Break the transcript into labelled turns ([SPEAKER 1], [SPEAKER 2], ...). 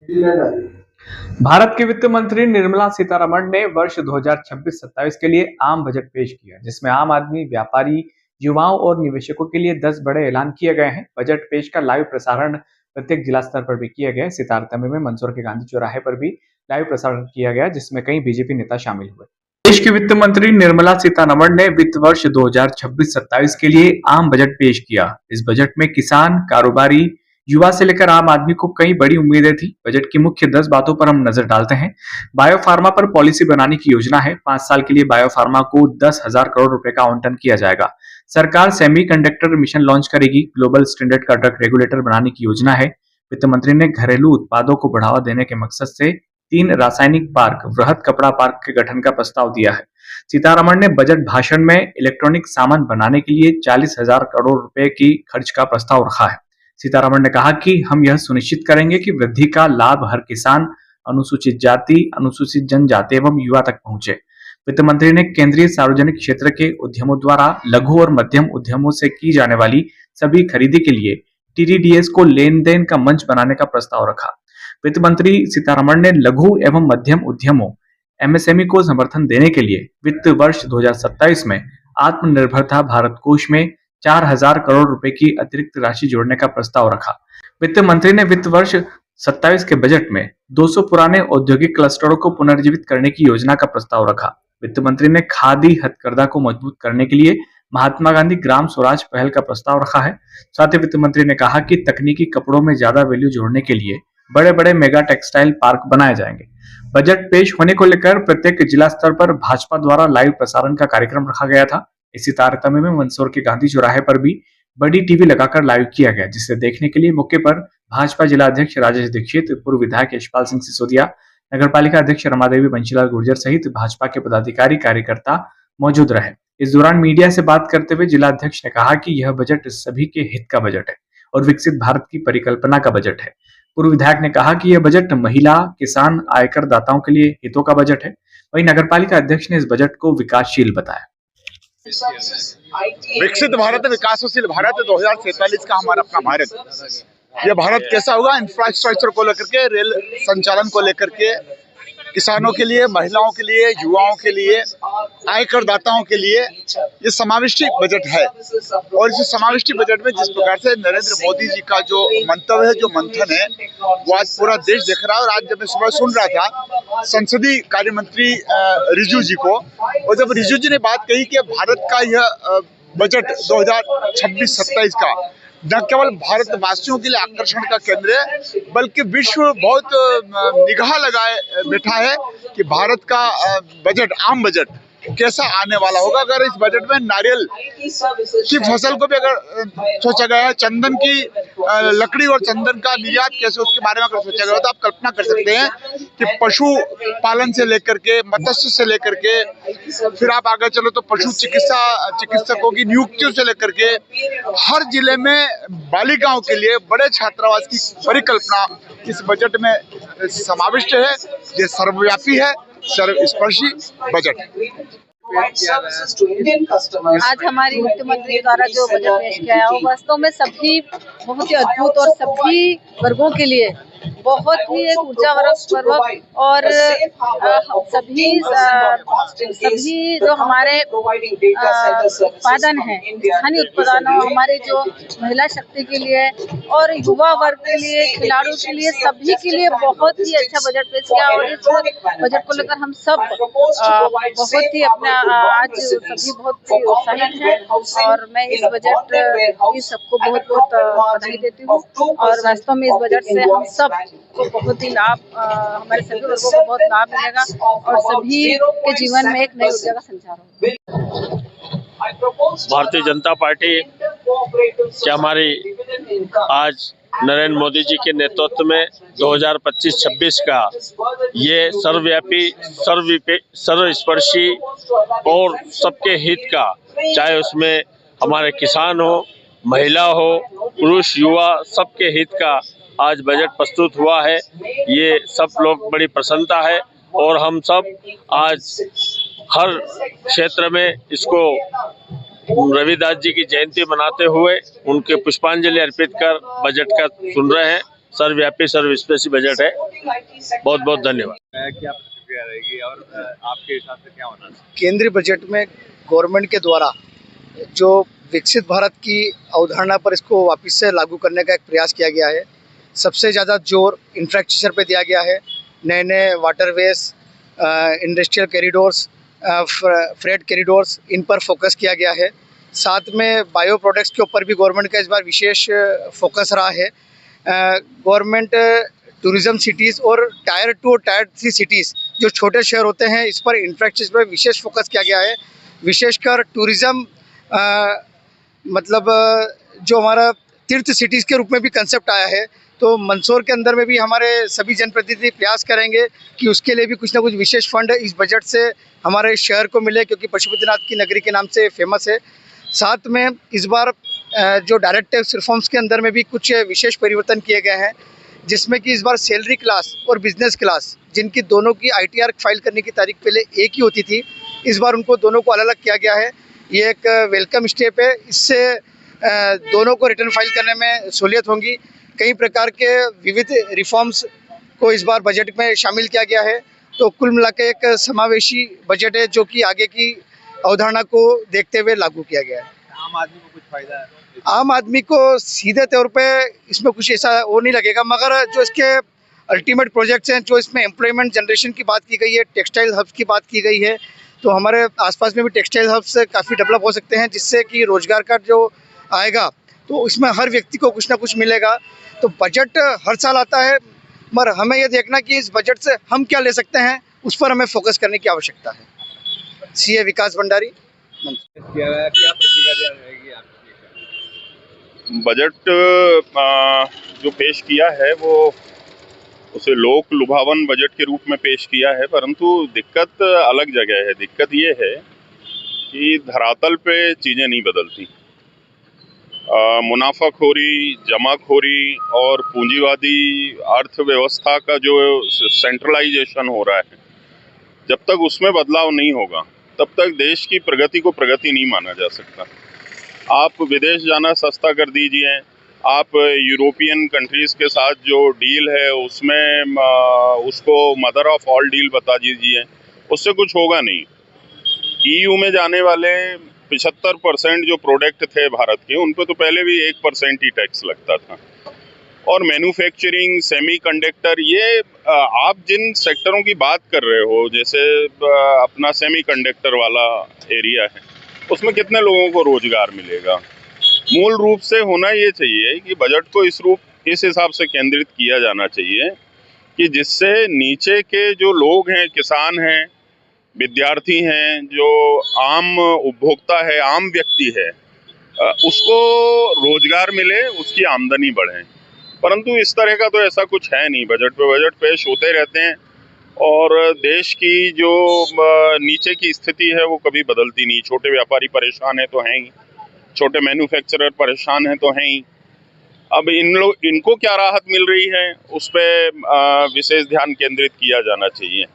[SPEAKER 1] भारत की वित्त मंत्री निर्मला सीतारमण ने वर्ष 2026-27 के लिए आम बजट पेश किया, जिसमें आम आदमी, व्यापारी, युवाओं और निवेशकों के लिए 10 बड़े ऐलान किए गए हैं। बजट पेश का लाइव प्रसारण प्रत्येक जिला स्तर पर भी किया गया। सितारतमे में मंदसौर के गांधी चौराहे पर भी लाइव प्रसारण किया गया, जिसमें कई बीजेपी नेता शामिल हुए। देश की वित्त मंत्री निर्मला सीतारमण ने वित्त वर्ष 2026-27 के लिए आम बजट पेश किया। इस बजट में किसान, कारोबारी, युवा से लेकर आम आदमी को कई बड़ी उम्मीदें थी। बजट की मुख्य 10 बातों पर हम नजर डालते हैं। बायोफार्मा पर पॉलिसी बनाने की योजना है। 5 साल के लिए बायोफार्मा को 10,000 करोड़ रुपए का आवंटन किया जाएगा। सरकार सेमीकंडक्टर मिशन लॉन्च करेगी। ग्लोबल स्टैंडर्ड का ड्रग रेगुलेटर बनाने की योजना है। वित्त मंत्री ने घरेलू उत्पादों को बढ़ावा देने के मकसद से 3 रासायनिक पार्क, वृहद कपड़ा पार्क के गठन का प्रस्ताव दिया है। सीतारमण ने बजट भाषण में इलेक्ट्रॉनिक सामान बनाने के लिए 40,000 करोड़ रुपए की खर्च का प्रस्ताव रखा है। सीतारमण ने कहा कि हम यह सुनिश्चित करेंगे कि वृद्धि का लाभ हर किसान, अनुसूचित जाति, अनुसूचित जनजाति एवं युवा तक पहुंचे। वित्त मंत्री ने केंद्रीय सार्वजनिक क्षेत्र के उद्यमों द्वारा लघु और मध्यम उद्यमों से की जाने वाली सभी खरीदी के लिए टीडीडीएस को लेन देन का मंच बनाने का प्रस्ताव रखा। वित्त मंत्री सीतारमण ने लघु एवं मध्यम उद्यमों एमएसएमई को समर्थन देने के लिए वित्त वर्ष 2027 में आत्मनिर्भरता भारत कोष में 4,000 करोड़ रुपए की अतिरिक्त राशि जोड़ने का प्रस्ताव रखा। वित्त मंत्री ने वित्त वर्ष 27 के बजट में 200 पुराने औद्योगिक क्लस्टरों को पुनर्जीवित करने की योजना का प्रस्ताव रखा। वित्त मंत्री ने खादी हथकरघा को मजबूत करने के लिए महात्मा गांधी ग्राम स्वराज पहल का प्रस्ताव रखा है। साथ ही वित्त मंत्री ने कहा कि तकनीकी कपड़ों में ज्यादा वैल्यू जोड़ने के लिए बड़े बड़े मेगा टेक्सटाइल पार्क बनाए जाएंगे। बजट पेश होने को लेकर प्रत्येक जिला स्तर पर भाजपा द्वारा लाइव प्रसारण का कार्यक्रम रखा गया था। इसी तारतम्य में मंदसौर के गांधी चौराहे पर भी बड़ी टीवी लगाकर लाइव किया गया, जिसे देखने के लिए मौके पर भाजपा जिला अध्यक्ष राजेश दीक्षित, पूर्व विधायक यशपाल सिंह सिसोदिया, नगर पालिका अध्यक्ष रमादेवी बंशीलाल गुर्जर सहित भाजपा के पदाधिकारी कार्यकर्ता मौजूद रहे। इस दौरान मीडिया से बात करते हुए जिला अध्यक्ष ने कहा कि यह बजट सभी के हित का बजट है और विकसित भारत की परिकल्पना का बजट है। पूर्व विधायक ने कहा कि यह बजट महिला, किसान, आयकर दाताओं के लिए हितों का बजट है। वहीं नगरपालिका अध्यक्ष ने इस बजट को विकासशील बताया।
[SPEAKER 2] विकसित भारत, विकासशील भारत 2047 का हमारा अपना भारत। यह भारत कैसा होगा? इंफ्रास्ट्रक्चर को लेकर के, रेल संचालन को लेकर के, किसानों के लिए, महिलाओं के लिए, युवाओं के लिए, आयकर दाताओं के लिए ये समाविष्टि बजट है। और इस समाविष्टि बजट में जिस प्रकार से नरेंद्र मोदी जी का जो मंतव्य है, जो मंथन है, वो आज पूरा देश देख रहा है। और आज जब मैं सुबह सुन रहा था संसदीय कार्य मंत्री रिजिजू जी को, और जब रिजिजू जी ने बात कही कि भारत का यह बजट 2026-27 का न केवल भारतवासियों के लिए आकर्षण का केंद्र है, बल्कि विश्व बहुत निगाह लगाए बैठा है कि भारत का बजट, आम बजट कैसा आने वाला होगा। अगर इस बजट में नारियल की फसल को भी अगर सोचा गया है, चंदन की लकड़ी और चंदन का निर्यात कैसे, उसके बारे में अगर सोचा गया तो आप कल्पना कर सकते हैं कि पशु पालन से लेकर के, मत्स्य से लेकर के, फिर आप आगे चलो तो पशु चिकित्सकों की नियुक्तियों से लेकर के हर जिले में बालिकाओं के लिए बड़े छात्रावास की परिकल्पना इस बजट में समाविष्ट है। ये सर्वव्यापी है, सर्वस्पर्शी बजट।
[SPEAKER 3] आज हमारी वित्त मंत्री द्वारा जो बजट पेश किया है वो वास्तव में सभी बहुत ही अद्भुत और सभी वर्गों के लिए बहुत ही एक ऊर्जावर्धक और सभी जो हमारे उत्पादन है, स्थानीय उत्पादन, हमारे जो महिला शक्ति के लिए और युवा वर्ग के लिए, खिलाड़ियों के लिए, सभी के लिए बहुत ही अच्छा बजट पेश किया। और इस बजट को लेकर हम सब बहुत ही अपना आज सभी बहुत ही उत्साहित हैं और मैं इस बजट की सबको बहुत बहुत बधाई देती हूँ। और वास्तव में इस बजट से हम सब को बहुत ही लाभ, हमारे सभी वर्गों को बहुत लाभ मिलेगा और सभी के जीवन में एक नई ऊर्जा का संचार होगा।
[SPEAKER 4] भारतीय जनता पार्टी के हमारी आज नरेंद्र मोदी जी के नेतृत्व में 2025-26 का ये सर्वव्यापी, सर्वस्पर्शी और सबके हित का, चाहे उसमें हमारे किसान हो, महिला हो, पुरुष, युवा, सबके हित का आज बजट प्रस्तुत हुआ है। ये सब लोग बड़ी प्रसन्नता है और हम सब आज हर क्षेत्र में इसको रविदास जी की जयंती मनाते हुए उनके पुष्पांजलि अर्पित कर बजट का सुन रहे हैं। सर्वव्यापी सर्वस्पर्शी बजट है। बहुत बहुत धन्यवाद।
[SPEAKER 5] क्या प्रतिक्रिया रहेगी और आपके हिसाब से क्या होना चाहिए?
[SPEAKER 6] केंद्रीय बजट में गवर्नमेंट के द्वारा जो विकसित भारत की अवधारणा पर इसको वापस से लागू करने का एक प्रयास किया गया है। सबसे ज़्यादा जोर इंफ्रास्ट्रक्चर पे दिया गया है। नए नए waterways, industrial corridors, freight corridors, इन पर फोकस किया गया है। साथ में बायो प्रोडक्ट्स के ऊपर भी गवर्नमेंट का इस बार विशेष फोकस रहा है। गवर्नमेंट टूरिज़्म सिटीज़ और टायर 2 और टायर 3 सिटीज़ जो छोटे शहर होते हैं, इस पर इंफ्रास्ट्रक्चर पर विशेष फोकस किया गया है। विशेषकर टूरिज़्म मतलब जो हमारा तीर्थ सिटीज़ के रूप में भी कंसेप्ट आया है, तो मंदसौर के अंदर में भी हमारे सभी जनप्रतिनिधि प्रयास करेंगे कि उसके लिए भी कुछ ना कुछ विशेष फंड इस बजट से हमारे शहर को मिले, क्योंकि पशुपतिनाथ की नगरी के नाम से फेमस है। साथ में इस बार जो डायरेक्ट टैक्स रिफॉर्म्स के अंदर में भी कुछ विशेष परिवर्तन किए गए हैं, जिसमें कि इस बार सैलरी क्लास और बिजनेस क्लास, जिनकी दोनों की ITR फाइल करने की तारीख पहले एक ही होती थी, इस बार उनको दोनों को अलग अलग किया गया है। ये एक वेलकम स्टेप है। इससे दोनों को रिटर्न फाइल करने में सहूलियत होगी। कई प्रकार के विविध रिफॉर्म्स को इस बार बजट में शामिल किया गया है। तो कुल मिला के एक समावेशी बजट है, जो कि आगे की अवधारणा को देखते हुए लागू किया गया है।
[SPEAKER 5] आम आदमी को कुछ फायदा है?
[SPEAKER 6] आम आदमी को सीधे तौर पे इसमें कुछ ऐसा वो नहीं लगेगा, मगर जो इसके अल्टीमेट प्रोजेक्ट्स हैं, जो इसमें एम्प्लॉयमेंट जनरेशन की बात की गई है, टेक्सटाइल हब्स की बात की गई है, तो हमारे आसपास में भी टेक्सटाइल हब्स काफ़ी डेवलप हो सकते हैं, जिससे कि रोजगार का जो आएगा तो इसमें हर व्यक्ति को कुछ ना कुछ मिलेगा। तो बजट हर साल आता है, मगर हमें ये देखना कि इस बजट से हम क्या ले सकते हैं, उस पर हमें फोकस करने की आवश्यकता है। CA विकास भंडारी।
[SPEAKER 5] क्या प्रतिक्रिया रहेगी आपकी?
[SPEAKER 7] बजट जो पेश किया है वो उसे लोक लुभावन बजट के रूप में पेश किया है, परंतु दिक्कत अलग जगह है। दिक्कत ये है कि धरातल पे चीज़ें नहीं बदलती। मुनाफाखोरी, जमाखोरी और पूंजीवादी अर्थव्यवस्था का जो सेंट्रलाइजेशन हो रहा है, जब तक उसमें बदलाव नहीं होगा तब तक देश की प्रगति को प्रगति नहीं माना जा सकता। आप विदेश जाना सस्ता कर दीजिए, आप यूरोपियन कंट्रीज़ के साथ जो डील है उसमें उसको मदर ऑफ ऑल डील बता दीजिए, उससे कुछ होगा नहीं। EU में जाने वाले 75% जो प्रोडक्ट थे भारत के, उन पर तो पहले भी 1% ही टैक्स लगता था। और मैन्युफैक्चरिंग, सेमीकंडक्टर, ये आप जिन सेक्टरों की बात कर रहे हो, जैसे अपना सेमीकंडक्टर वाला एरिया है, उसमें कितने लोगों को रोजगार मिलेगा? मूल रूप से होना ये चाहिए कि बजट को इस हिसाब से केंद्रित किया जाना चाहिए कि जिससे नीचे के जो लोग हैं, किसान हैं, विद्यार्थी हैं, जो आम उपभोक्ता है, आम व्यक्ति है, उसको रोजगार मिले, उसकी आमदनी बढ़े। परंतु इस तरह का तो ऐसा कुछ है नहीं। बजट पेश होते रहते हैं और देश की जो नीचे की स्थिति है वो कभी बदलती नहीं। छोटे व्यापारी परेशान है तो हैं ही, छोटे मैन्युफैक्चरर परेशान हैं तो हैं ही। अब इनको क्या राहत मिल रही है, उस पर विशेष ध्यान केंद्रित किया जाना चाहिए।